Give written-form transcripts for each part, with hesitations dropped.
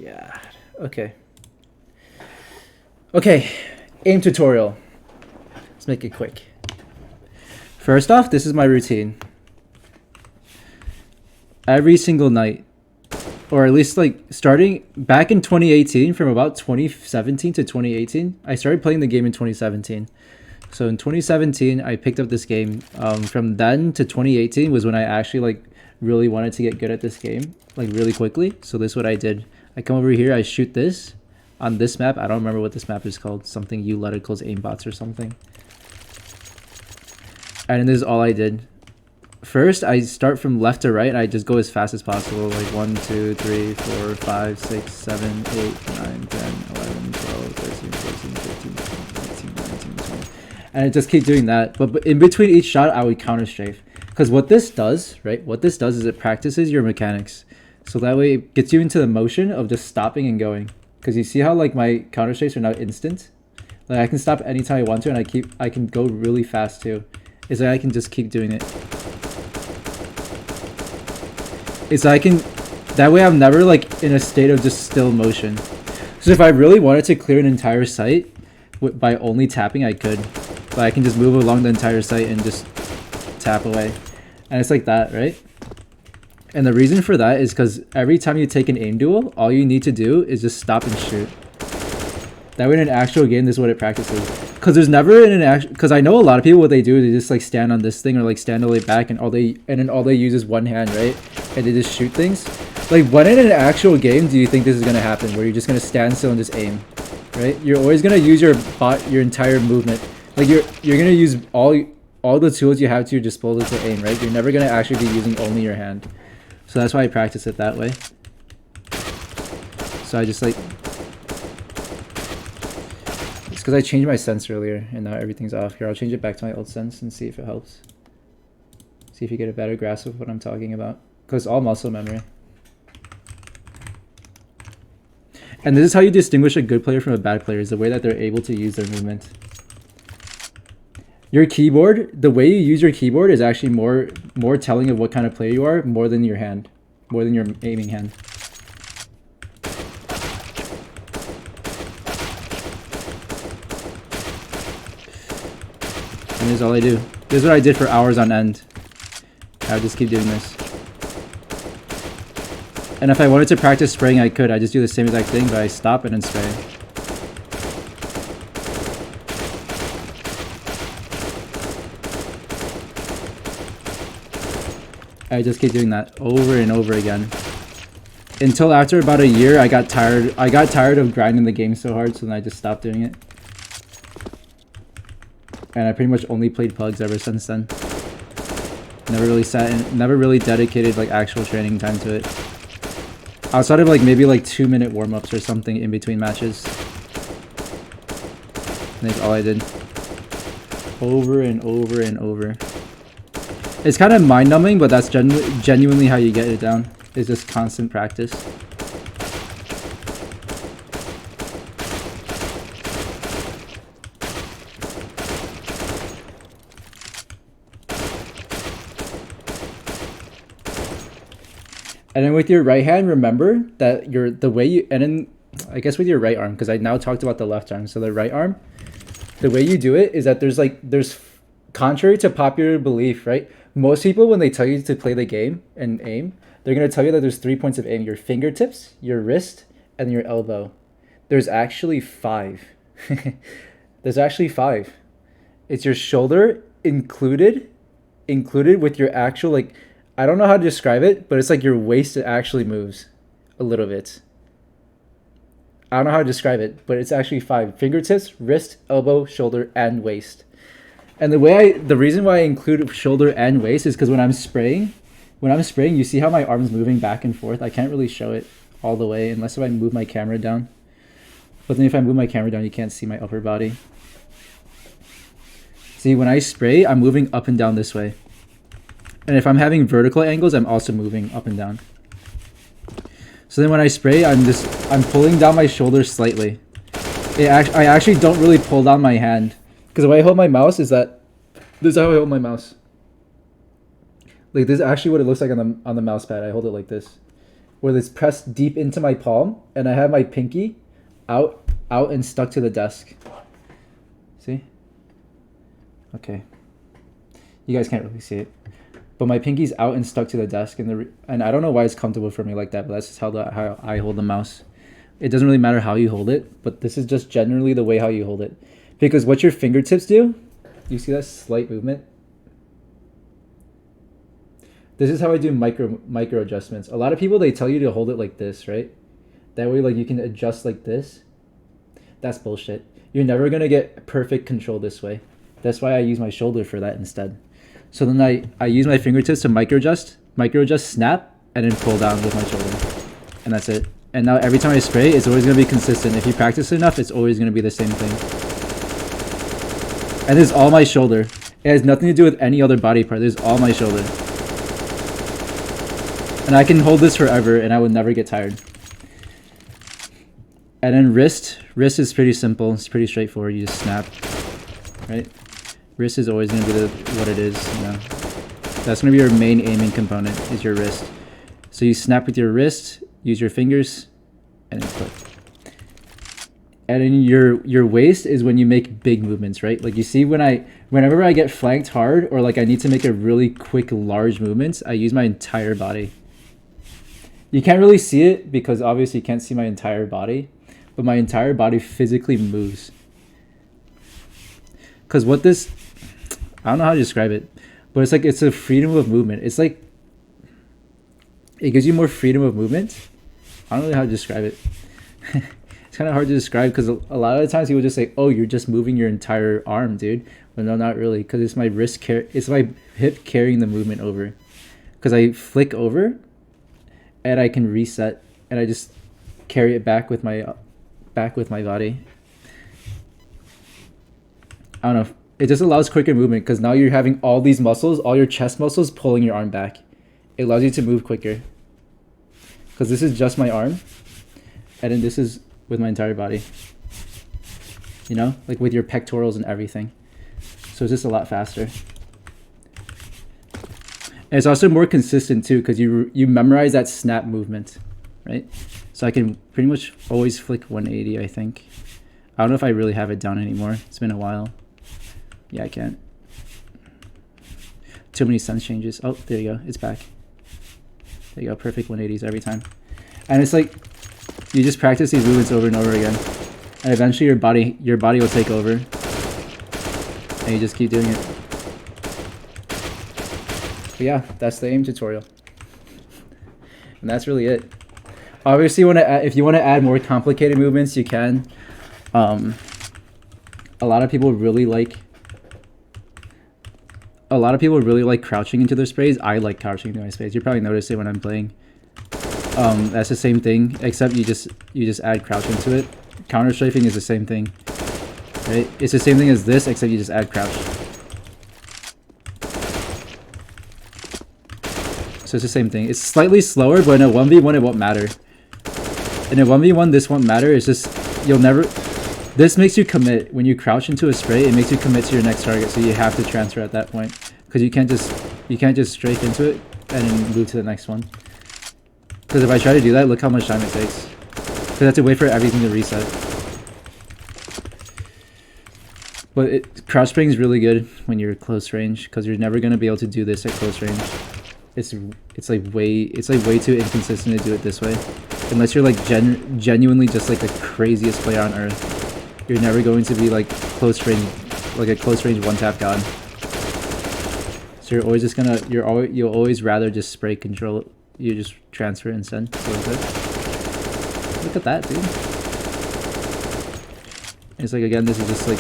God. Okay. Okay. Aim tutorial. Let's make it quick. First off, this is my routine. Every single night, or at least like starting back in 2018, from about 2017 to 2018, I started playing the game in 2017. So in 2017, I picked up this game. From then to 2018 was when I actually like really wanted to get good at this game, like really quickly. So this is what I did. I come over here, I shoot this on this map. I don't remember what this map is called. Something you let it calls aimbots or something. And this is all I did. First, I start from left to right, and I just go as fast as possible. Like 1, 2, 3, 4, 5, 6, 7, 8, 9, 10, 11, 12, 13, 14, 15, 16, 18, 19, 20. And I just keep doing that. But in between each shot, I would counter strafe. Because what this does, right? What this does is it practices your mechanics. So that way it gets you into the motion of just stopping and going. Because you see how like my counter strafes are now instant? Like I can stop anytime I want to, and I can go really fast too. Is that I can just keep doing it. It's like that way I'm never like in a state of just still motion. So if I really wanted to clear an entire site by only tapping, I could. But I can just move along the entire site and just tap away. And it's like that, right? And the reason for that is because every time you take an aim duel, all you need to do is just stop and shoot. That way in an actual game, this is what it practices. Because there's never in an actual... Because I know a lot of people, what they do is they just like stand on this thing or like stand all the way back, and then all they use is one hand, right? And they just shoot things. Like when in an actual game do you think this is going to happen? Where you're just going to stand still and just aim, right? You're always going to use your entire movement. Like you're going to use all the tools you have to your disposal to aim, right? You're never going to actually be using only your hand. So that's why I practice it that way. So I just like... It's because I changed my sense earlier and now everything's off. Here, I'll change it back to my old sense and see if it helps. See if you get a better grasp of what I'm talking about. Because it's all muscle memory. And this is how you distinguish a good player from a bad player, is the way that they're able to use their movement. Your keyboard, the way you use your keyboard is actually more telling of what kind of player you are, more than your hand, more than your aiming hand. And this is all I do. This is what I did for hours on end. I would just keep doing this. And if I wanted to practice spraying, I could. I just do the same exact thing, but I stop and then spray. I just keep doing that over and over again. Until after about a year, I got tired of grinding the game so hard, so then I just stopped doing it. And I pretty much only played pugs ever since then. Never really sat and never really dedicated like actual training time to it. Outside of like maybe like 2-minute warm-ups or something in between matches. And that's all I did. Over and over and over. It's kind of mind-numbing, but that's genuinely how you get it down. It's just constant practice. And then with your right hand, remember that the way you, and then I guess with your right arm, because I now talked about the left arm. So the right arm, the way you do it is that there's contrary to popular belief, right? Most people, when they tell you to play the game and aim, they're going to tell you that there's 3 points of aim: your fingertips, your wrist, and your elbow. There's actually 5. There's actually 5. It's your shoulder included with your actual, like, I don't know how to describe it, but it's like your waist actually moves a little bit. I don't know how to describe it, but it's actually 5. Fingertips, wrist, elbow, shoulder, and waist. And the reason why I include shoulder and waist is because when I'm spraying, you see how my arm's moving back and forth? I can't really show it all the way unless if I move my camera down. But then if I move my camera down, you can't see my upper body. See, when I spray, I'm moving up and down this way. And if I'm having vertical angles, I'm also moving up and down. So then when I spray, I'm pulling down my shoulders slightly. I actually don't really pull down my hand. Because the way I hold my mouse is that, this is how I hold my mouse. Like this is actually what it looks like on the mouse pad. I hold it like this. where it's pressed deep into my palm, and I have my pinky out and stuck to the desk. See? Okay. You guys can't really see it. But my pinky's out and stuck to the desk, and I don't know why it's comfortable for me like that, but that's just how I hold the mouse. It doesn't really matter how you hold it, but this is just generally the way how you hold it. Because what your fingertips do, you see that slight movement? This is how I do micro adjustments. A lot of people, they tell you to hold it like this, right? That way, like, you can adjust like this. That's bullshit. You're never gonna get perfect control this way. That's why I use my shoulder for that instead. So then I use my fingertips to micro adjust, snap, and then pull down with my shoulder. And that's it. And now every time I spray, it's always gonna be consistent. If you practice enough, it's always gonna be the same thing. And this is all my shoulder. It has nothing to do with any other body part. This is all my shoulder. And I can hold this forever and I would never get tired. And then wrist is pretty simple. It's pretty straightforward. You just snap, right? Wrist is always going to be what it is, you know. That's going to be your main aiming component, is your wrist. So you snap with your wrist, use your fingers, and then click. And then your waist is when you make big movements, right? Like you see whenever I get flanked hard, or like I need to make a really quick, large movement, I use my entire body. You can't really see it because obviously you can't see my entire body, but my entire body physically moves. Because what this, I don't know how to describe it, but it's like, it's a freedom of movement. It's like, it gives you more freedom of movement. I don't know how to describe it. It's kind of hard to describe because a lot of the times people just say, oh, you're just moving your entire arm, dude. But no, not really, because it's my wrist, it's my hip carrying the movement over. Because I flick over and I can reset and I just carry it back with my body. I don't know. It just allows quicker movement because now you're having all these muscles, all your chest muscles pulling your arm back. It allows you to move quicker. Because this is just my arm. And then this is with my entire body. You know? Like with your pectorals and everything. So it's just a lot faster. And it's also more consistent too because you memorize that snap movement. Right? So I can pretty much always flick 180, I think. I don't know if I really have it down anymore. It's been a while. Yeah, I can't. Too many sense changes. Oh, there you go. It's back. There you go. Perfect 180s every time. And it's like, you just practice these movements over and over again. And eventually your body will take over. And you just keep doing it. But yeah, that's the aim tutorial. And that's really it. Obviously, if you want to add more complicated movements, you can. A lot of people really like crouching into their sprays. I like crouching into my sprays. You probably noticed it when I'm playing. That's the same thing, except you just add crouch into it. Counter strafing is the same thing, right? It's the same thing as this, except you just add crouch. So it's the same thing. It's slightly slower, but in a 1v1 it won't matter. In a 1v1 this won't matter. It's just this makes you commit. When you crouch into a spray, it makes you commit to your next target, so you have to transfer at that point. Because you can't just strafe into it and then move to the next one. Because if I try to do that, look how much time it takes. Because I have to wait for everything to reset. But crouch spraying is really good when you're close range, because you're never going to be able to do this at close range. It's like way too inconsistent to do it this way. Unless you're like genuinely just like the craziest player on earth. You're never going to be like close range, like a close range one tap god. So you're always just gonna, you'll always rather just spray control. You just transfer and send. So good. Look at that, dude. It's like, again, this is just like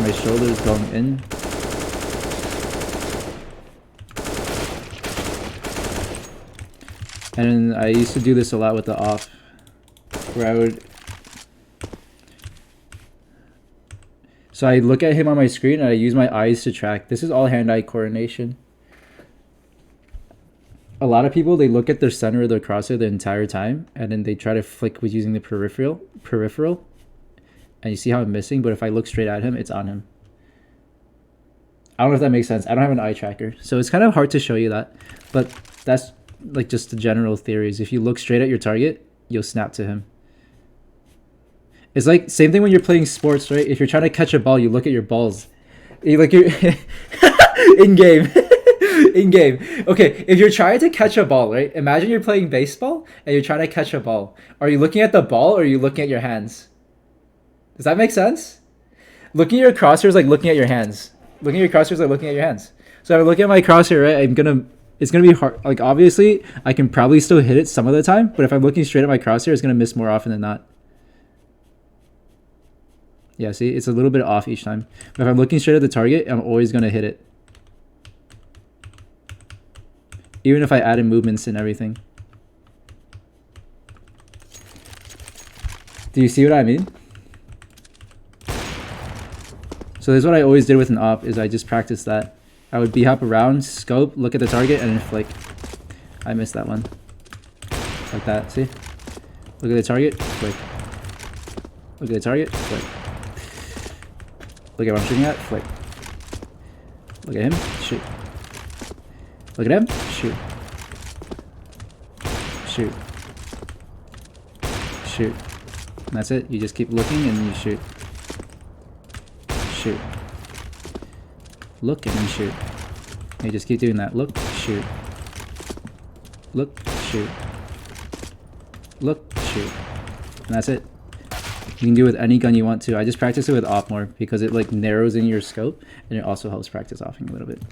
my shoulders going in. And I used to do this a lot with the off, where I would. So I look at him on my screen and I use my eyes to track. This is all hand-eye coordination. A lot of people, they look at their center of their crosshair the entire time, and then they try to flick with using the peripheral, and you see how I'm missing, but if I look straight at him, it's on him. I don't know if that makes sense. I don't have an eye tracker, so it's kind of hard to show you that, but that's like just the general theories. If you look straight at your target, you'll snap to him. It's like same thing when you're playing sports, right? If you're trying to catch a ball, you look at your balls. You like you're in game. In game. Okay, if you're trying to catch a ball, right? Imagine you're playing baseball and you're trying to catch a ball. Are you looking at the ball or are you looking at your hands? Does that make sense? Looking at your crosshairs like looking at your hands. Looking at your crosshairs like looking at your hands. So if I look at my crosshair, right, it's gonna be hard. Like obviously, I can probably still hit it some of the time, but if I'm looking straight at my crosshair, it's gonna miss more often than not. Yeah, see, it's a little bit off each time. But if I'm looking straight at the target, I'm always gonna hit it. Even if I add in movements and everything. Do you see what I mean? So this is what I always did with an op, is I just practiced that. I would B-hop around, scope, look at the target, and then flick. I missed that one. Like that, see? Look at the target, flick. Look at the target, flick. Look at what I'm shooting at, flick. Look at him, shoot. Look at him, shoot. Shoot. Shoot. And that's it, you just keep looking and you shoot. Shoot. Look and then shoot. You just keep doing that. Look, shoot. Look, shoot. Look, shoot. And that's it. You can do it with any gun you want to. I just practice it with op more because it like narrows in your scope and it also helps practice offing a little bit.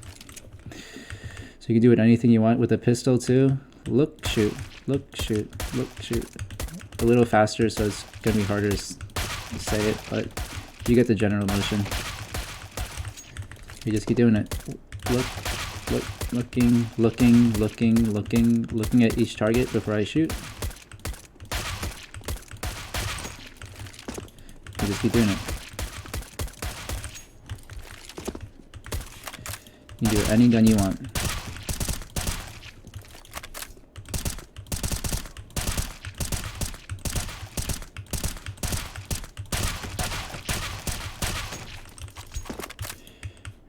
So you can do it anything you want with a pistol too. Look, shoot. Look, shoot. Look, shoot. A little faster, so it's gonna be harder to say it, but you get the general motion. You just keep doing it. Look, looking, looking, looking, looking, looking at each target before I shoot. You just keep doing it. You can do any gun you want.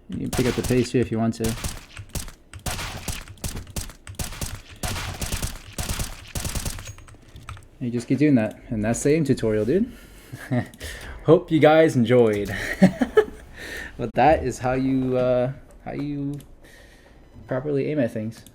You can pick up the pace too if you want to. You just keep doing that. And that's the aim tutorial, dude. Hope you guys enjoyed. But that is how you properly aim at things.